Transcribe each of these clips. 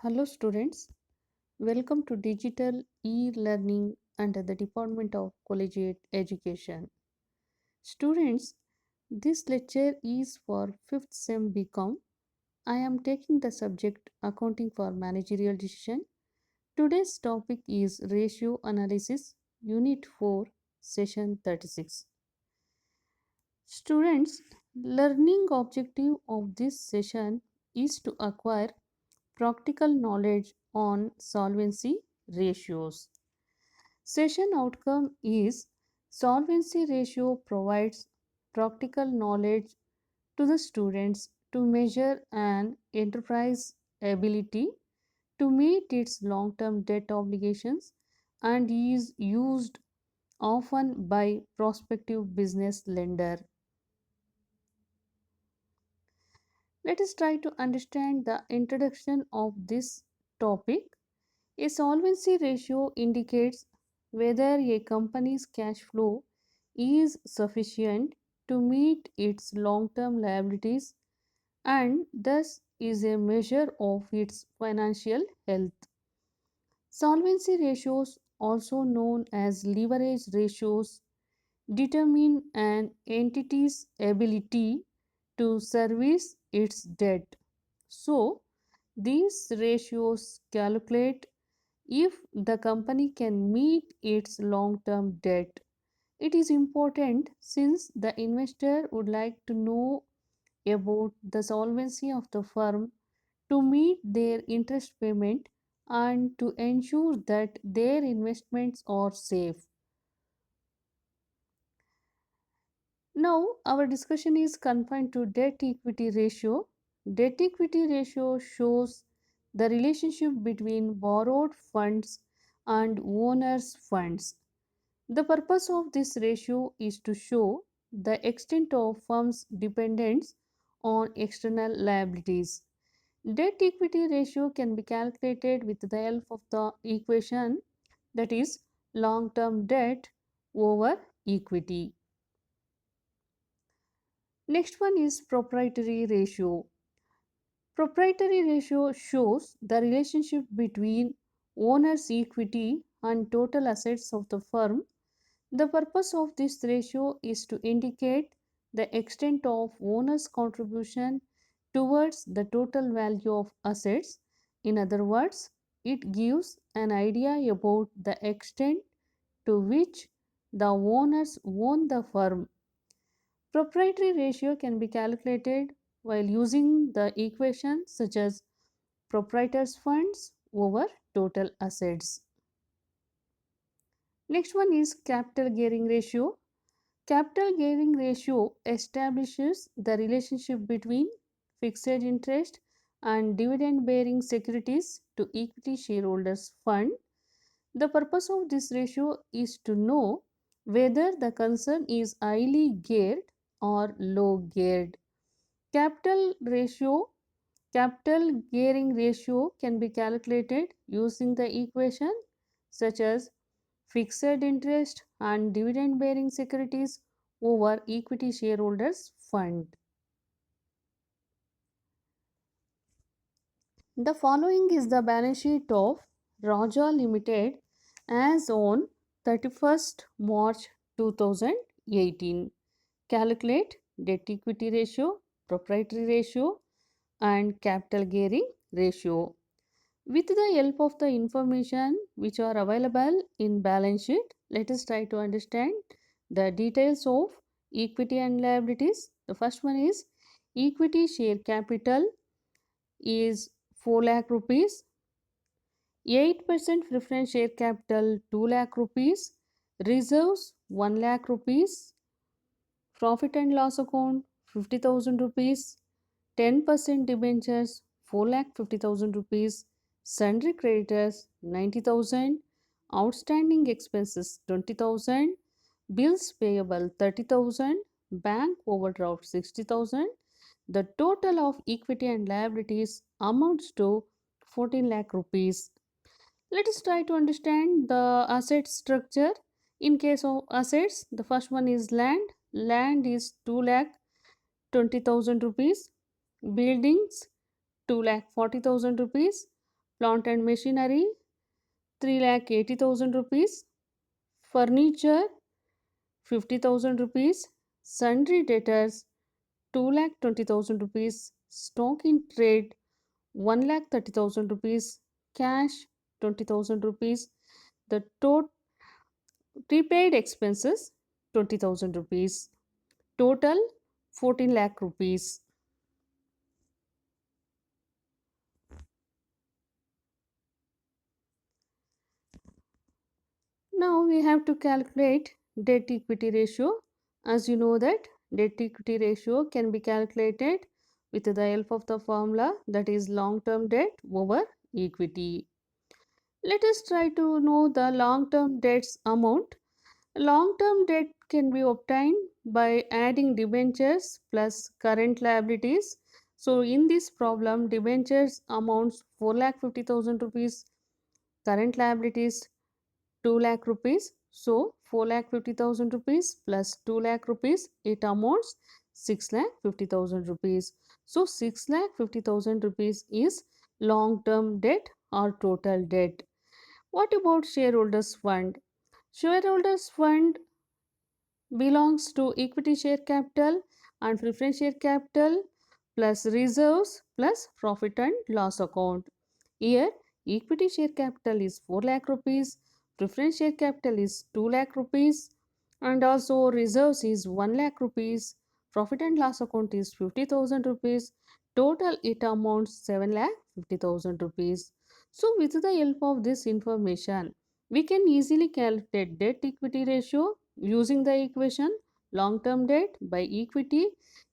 Hello students, welcome to Digital E-Learning under the Department of Collegiate Education. Students, this lecture is for 5th SEM BCom. I am taking the subject Accounting for Managerial Decision. Today's topic is Ratio Analysis, Unit 4, Session 36. Students, learning objective of this session is to acquire practical knowledge on solvency ratios. Session outcome is solvency ratio provides practical knowledge to the students to measure an enterprise ability to meet its long-term debt obligations and is used often by prospective business lender. Let us try to understand the introduction of this topic. A solvency ratio indicates whether a company's cash flow is sufficient to meet its long term liabilities and thus is a measure of its financial health. Solvency ratios, also known as leverage ratios, determine an entity's ability to service its debt. So, these ratios calculate if the company can meet its long term debt. It is important since the investor would like to know about the solvency of the firm to meet their interest payment and to ensure that their investments are safe. Now, our discussion is confined to debt equity ratio. Debt equity ratio shows the relationship between borrowed funds and owners' funds. The purpose of this ratio is to show the extent of firm's dependence on external liabilities. Debt equity ratio can be calculated with the help of the equation, that is long term debt over equity. Next one is proprietary ratio. Proprietary ratio shows the relationship between owner's equity and total assets of the firm. The purpose of this ratio is to indicate the extent of owner's contribution towards the total value of assets. In other words, it gives an idea about the extent to which the owners own the firm. Proprietary ratio can be calculated while using the equations such as proprietor's funds over total assets. Next one is capital gearing ratio. Capital gearing ratio establishes the relationship between fixed interest and dividend bearing securities to equity shareholders fund. The purpose of this ratio is to know whether the concern is highly geared or low geared. Capital ratio Capital gearing ratio can be calculated using the equation such as fixed interest and dividend bearing securities over equity shareholders fund. The following is the balance sheet of Raja Limited as on 31st March 2018. Calculate debt equity ratio, proprietary ratio and capital gearing ratio. With the help of the information which are available in balance sheet, let us try to understand the details of equity and liabilities. The first one is equity share capital is 4 lakh rupees, 8% preference share capital 2 lakh rupees, reserves 1 lakh rupees, profit and loss account 50,000 rupees, 10% debentures 4 lakh 50,000 rupees, sundry creditors 90,000, outstanding expenses 20,000, bills payable 30,000, bank overdraft 60,000. The total of equity and liabilities amounts to 14 lakh rupees. Let us try to understand the asset structure. In case of assets, the first one is land. Land is 2 lakh 20,000 rupees. Buildings 2 lakh 40,000 rupees. plant and machinery 3,80,000 rupees, furniture 50,000 rupees, sundry debtors 2,20,000 rupees, stock in trade 1,30,000 rupees, cash 20,000 rupees, the total prepaid expenses 20,000 rupees, total 14 lakh rupees. Now we have to calculate debt equity ratio. As you know that debt equity ratio can be calculated with the help of the formula, that is long term debt over equity. Let us try to know the long term debts amount. Long term debt can be obtained by adding debentures plus current liabilities. So in this problem, debentures amounts 4,50,000 rupees, current liabilities 2 lakh rupees. So 4 lakh 50,000 rupees plus 2 lakh rupees, it amounts 6 lakh 50,000 rupees. So 6 lakh 50,000 rupees is long term debt or total debt. What about shareholders fund? Shareholders fund belongs to equity share capital and preference share capital plus reserves plus profit and loss account. Here, equity share capital is 4 lakh rupees, preference share capital is 2 lakh rupees, and also reserves is 1 lakh rupees, profit and loss account is 50,000 rupees. Total it amounts 7 lakh 50,000 rupees. So, with the help of this information, we can easily calculate debt equity ratio using the equation long term debt by equity.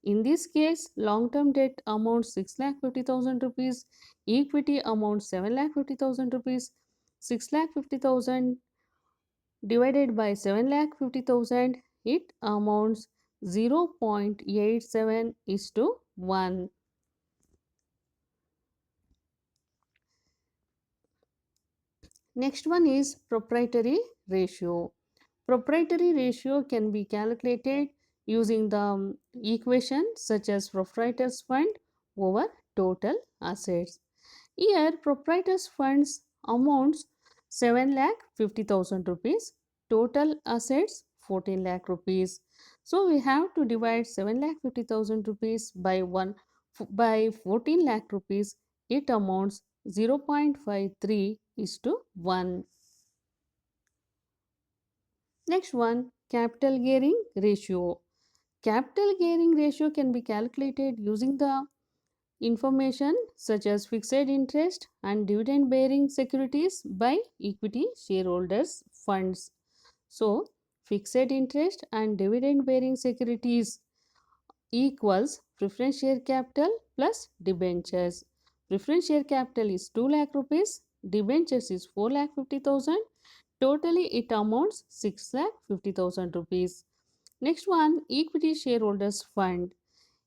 In this case, long term debt amounts 6 lakh 50,000 rupees, equity amount 7 lakh 50,000 rupees. 6 lakh 50,000 divided by 7 lakh 50,000, it amounts 0.87 is to 1. Next one is proprietary ratio. Proprietary ratio can be calculated using the equation such as proprietor's fund over total assets. Here, proprietors funds amounts 7 lakh 50,000 rupees, total assets 14 lakh rupees. So, we have to divide 7 lakh 50,000 rupees by 14 lakh rupees. It amounts 0.53 is to 1. Next one, capital gearing ratio. Capital gearing ratio can be calculated using the information such as fixed interest and dividend bearing securities by equity shareholders funds. So, fixed interest and dividend bearing securities equals preference share capital plus debentures. Preference share capital is 2 lakh rupees, debentures is 4 lakh 50,000. Totally it amounts 6 lakh 50,000 rupees. Next one, equity shareholders fund.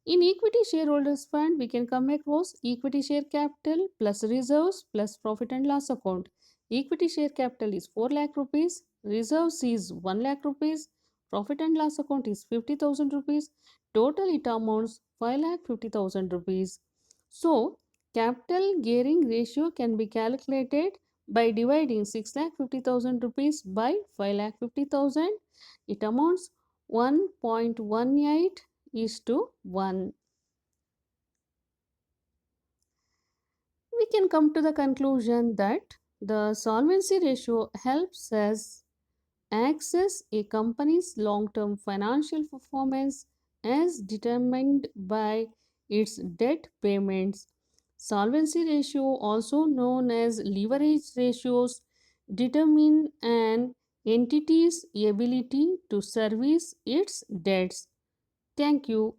In equity shareholders fund, we can come across equity share capital plus reserves plus profit and loss account. Equity share capital is 4 lakh rupees, reserves is 1 lakh rupees, profit and loss account is 50,000 rupees. Total it amounts 5 lakh 50,000 rupees. So, capital gearing ratio can be calculated by dividing 6 lakh 50,000 rupees by 5 lakh 50,000. It amounts 1.18 is to 1. We can come to the conclusion that the solvency ratio helps us access a company's long term financial performance as determined by its debt payments. Solvency ratio, also known as leverage ratios, determine an entity's ability to service its debts. Thank you.